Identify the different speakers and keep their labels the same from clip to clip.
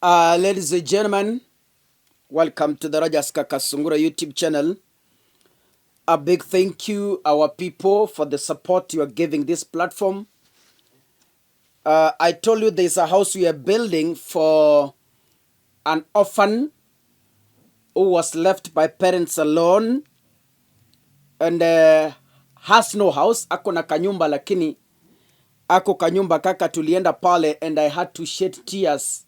Speaker 1: Ladies and gentlemen, welcome to the Kakasungura YouTube channel. A big thank you, our people, for the support you are giving this platform. I told you there's a house we are building for an orphan who was left by parents alone and has no house. Ako na kanyumba lakini ako kanyumba kaka tulienda pale and I had to shed tears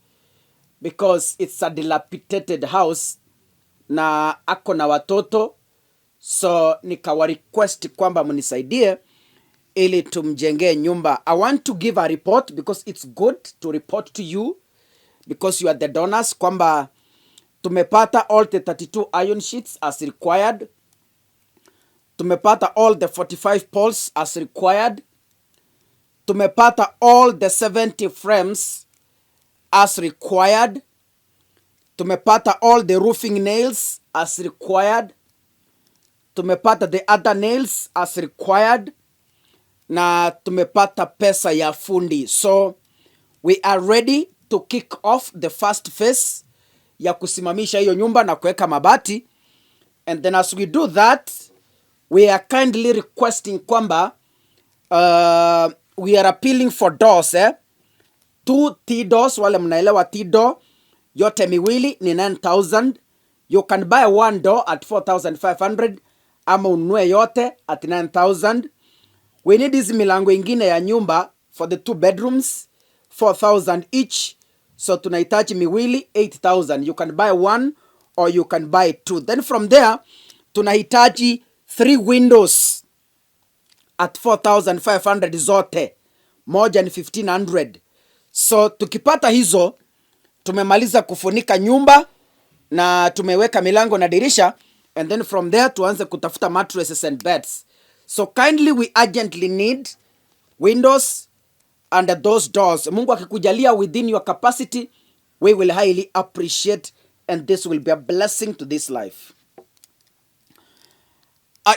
Speaker 1: because it's a dilapidated house na ako na watoto, so nikawa request kwamba mnisaidie ili tumjengee nyumba. I want to give a report because it's good to report to you because you are the donors kwamba tumepata all the 32 iron sheets as required. Tumepata all the 45 poles as required. Tumepata all the 70 frames as required. Tumepata all the roofing nails as required. Tumepata the other nails as required. Na tumepata pesa ya fundi. So we are ready to kick off the first phase ya kusimamisha hiyo nyumba na kuweka mabati. And then as we do that, we are kindly requesting kwamba we are appealing for doors, 2 T-doors, wale mnaelewa T-door, yote miwili ni 9,000. You can buy one door at 4,500 ama ununue yote at 9,000. We need hizi milango ingine ya nyumba for the 2 bedrooms, 4,000 each. So tunahitaji miwili 8,000. You can buy one or you can buy 2. Then from there, tunahitaji 3 windows at 4,500 zote. Moja ni 1,500. So tukipata hizo, tumemaliza kufunika nyumba na tumeweka milango na dirisha, and then from there tuanze kutafuta mattresses and beds. So kindly we urgently need windows and those doors. Mungu akikujalia within your capacity, we will highly appreciate, and this will be a blessing to this life.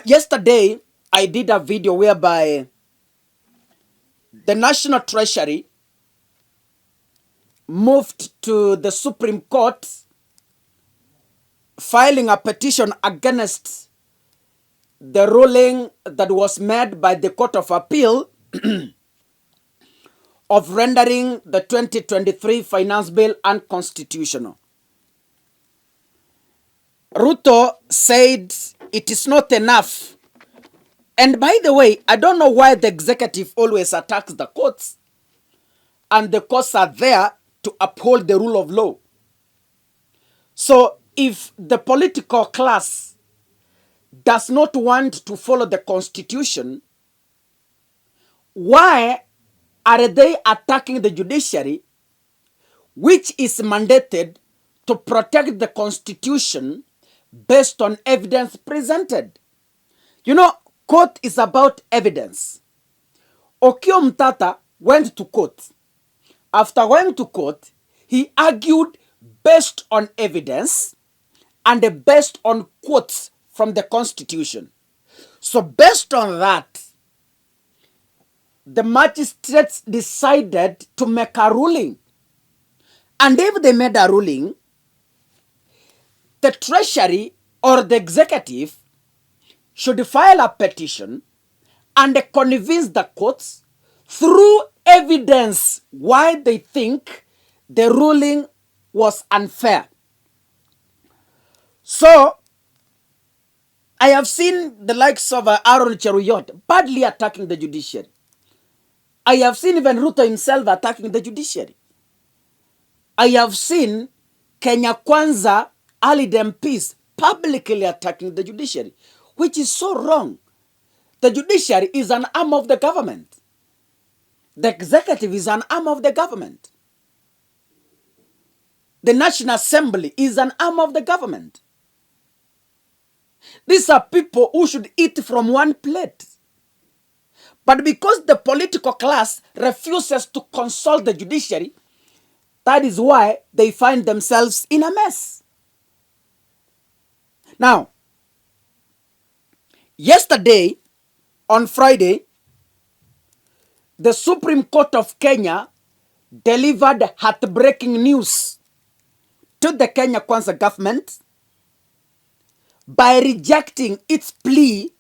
Speaker 1: Yesterday, I did a video whereby the National Treasury moved to the Supreme Court filing a petition against the ruling that was made by the Court of Appeal of rendering the 2023 Finance Bill unconstitutional. Ruto said it is not enough. And by the way, I don't know why the executive always attacks the courts, and the courts are there to uphold the rule of law. So if the political class does not want to follow the constitution, why are they attacking the judiciary, which is mandated to protect the constitution based on evidence presented? You know, court is about evidence. Okiya Mtata went to court. After going to court, he argued based on evidence and based on quotes from the constitution. So based on that, the magistrates decided to make a ruling. And if they made a ruling, the treasury or the executive should file a petition and convince the courts through evidence why they think the ruling was unfair. So I have seen the likes of Aaron Cheruyot badly attacking the judiciary. I have seen even Ruto himself attacking the judiciary. I have seen Kenya Kwanza, Alidem Peace publicly attacking the judiciary, which is so wrong. The judiciary is an arm of the government. The executive is an arm of the government. The National Assembly is an arm of the government. These are people who should eat from one plate. But because the political class refuses to consult the judiciary, that is why they find themselves in a mess. Now, yesterday, on Friday, the Supreme Court of Kenya delivered heartbreaking news to the Kenya Kwanza government by rejecting its plea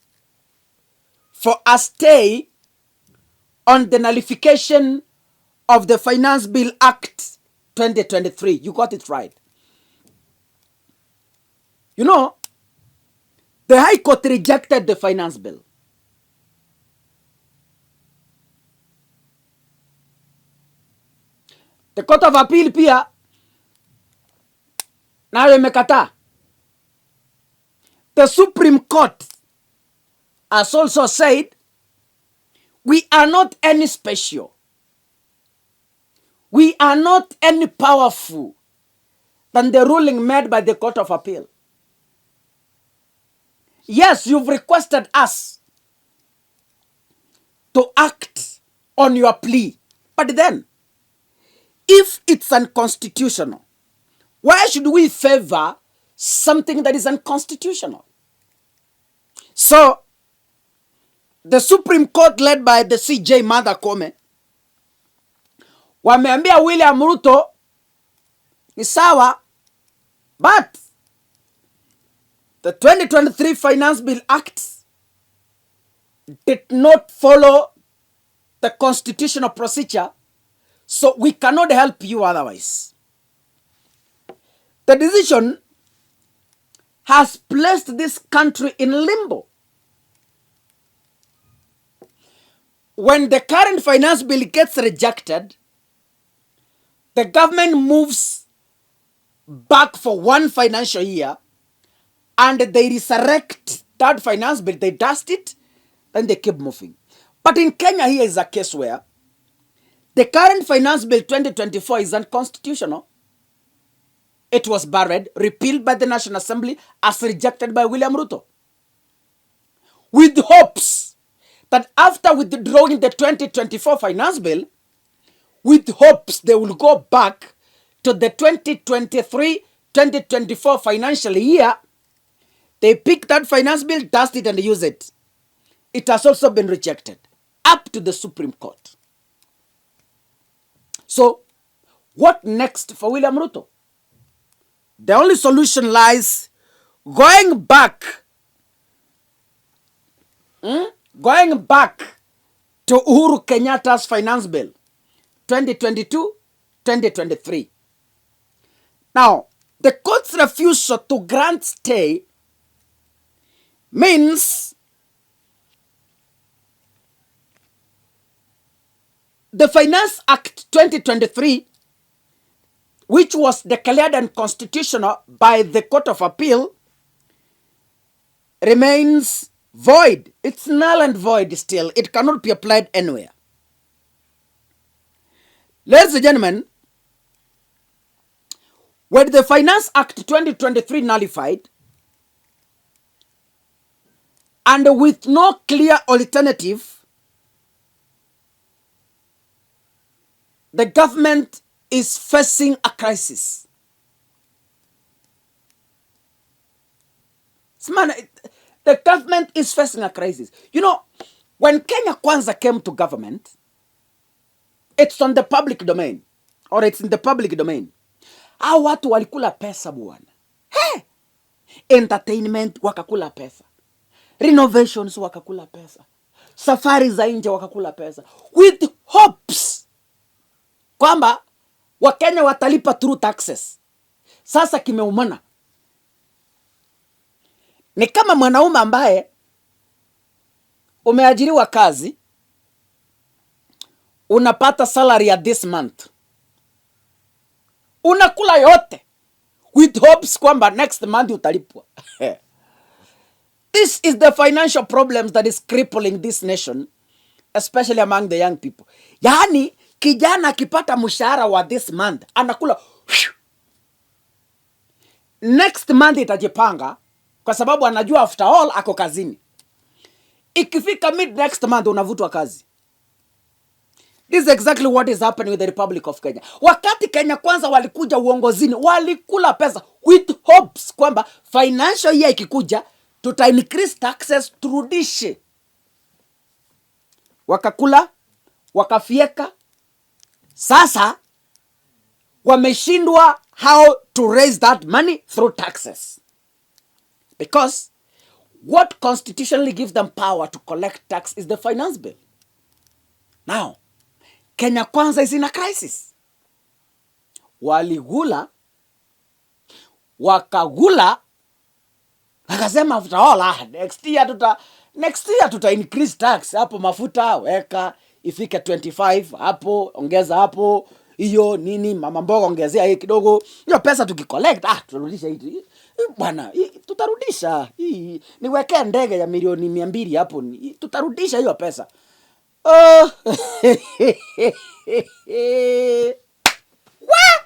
Speaker 1: for a stay on the nullification of the Finance Bill Act 2023. You got it right. You know, the High Court rejected the Finance Bill. The Court of Appeal pia nayo imekataa. The Supreme Court has also said, we are not any special. We are not any powerful than the ruling made by the Court of Appeal. Yes, you've requested us to act on your plea. But then, if it's unconstitutional, why should we favor something that is unconstitutional? So, the Supreme Court led by the CJ Martha Koome wameambia William Ruto ni sawa, but the 2023 Finance Bill Act did not follow the constitutional procedure, so we cannot help you otherwise. The decision has placed this country in limbo. When the current finance bill gets rejected, the government moves back for one financial year and they resurrect that finance bill, they dust it, then they keep moving. But in Kenya, here is a case where the current finance bill 2024 is unconstitutional. It was buried, repealed by the National Assembly as rejected by William Ruto, with hopes that after withdrawing the 2024 finance bill, with hopes they will go back to the 2023-2024 financial year, they pick that finance bill, dust it, and use it. It has also been rejected up to the Supreme Court. So, what next for William Ruto? The only solution lies going back to Uhuru Kenyatta's finance bill 2022-2023. Now, the court's refusal to grant stay means the Finance Act 2023, which was declared unconstitutional by the Court of Appeal, remains void. It's null and void still. It cannot be applied anywhere. Ladies and gentlemen, when the Finance Act 2023 nullified, and with no clear alternative, the government is facing a crisis. The government is facing a crisis. You know, when Kenya Kwanza came to government, it's on the public domain, or it's in the public domain. Hao watu walikula pesa bwana. Hey! Entertainment wakakula pesa. Renovations wakakula pesa. Safari za nje wakakula pesa. With hopes kwamba Wakenya watalipa through taxes. Sasa kimeumana. Ni kama mwanaume ambaye umeajiriwa kazi, unapata salary ya this month, unakula yote with hopes kwamba next month utalipwa. This is the financial problems that is crippling this nation, especially among the young people. Yani kijana akipata mshahara wa this month anakula next month itajipanga, kwa sababu anajua after all ako kazini. Ikifika mid next month unavutwa kazi. This is exactly what is happening with the Republic of Kenya. Wakati Kenya Kwanza walikuja uongozini, walikula pesa with hopes kwamba financial year ikikuja tuta increase taxes turudishe. Wakakula, wakafieka. Sasa wameshindwa how to raise that money through taxes. Because what constitutionally gives them power to collect tax is the finance bill. Now, Kenya Kwanza is in a crisis. Waligula, wakagula, wakasema after all, next year tuta increase tax. Hapo mafuta weka ifike 25, hapo ongeza hapo, hiyo nini mama mboga ongezea hii kidogo. Hiyo pesa tukicollect, tutarudisha hii. Bwana, tutarudisha. Niwekea ndege ya milioni 200 hapo, tutarudisha hiyo pesa. Oh. What?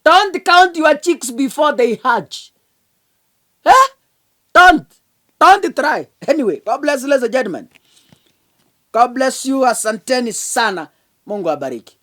Speaker 1: Don't count your chicks before they hatch. Don't try. Anyway, God bless you, ladies and gentlemen. God bless you. Asanteni sana. Mungu abariki.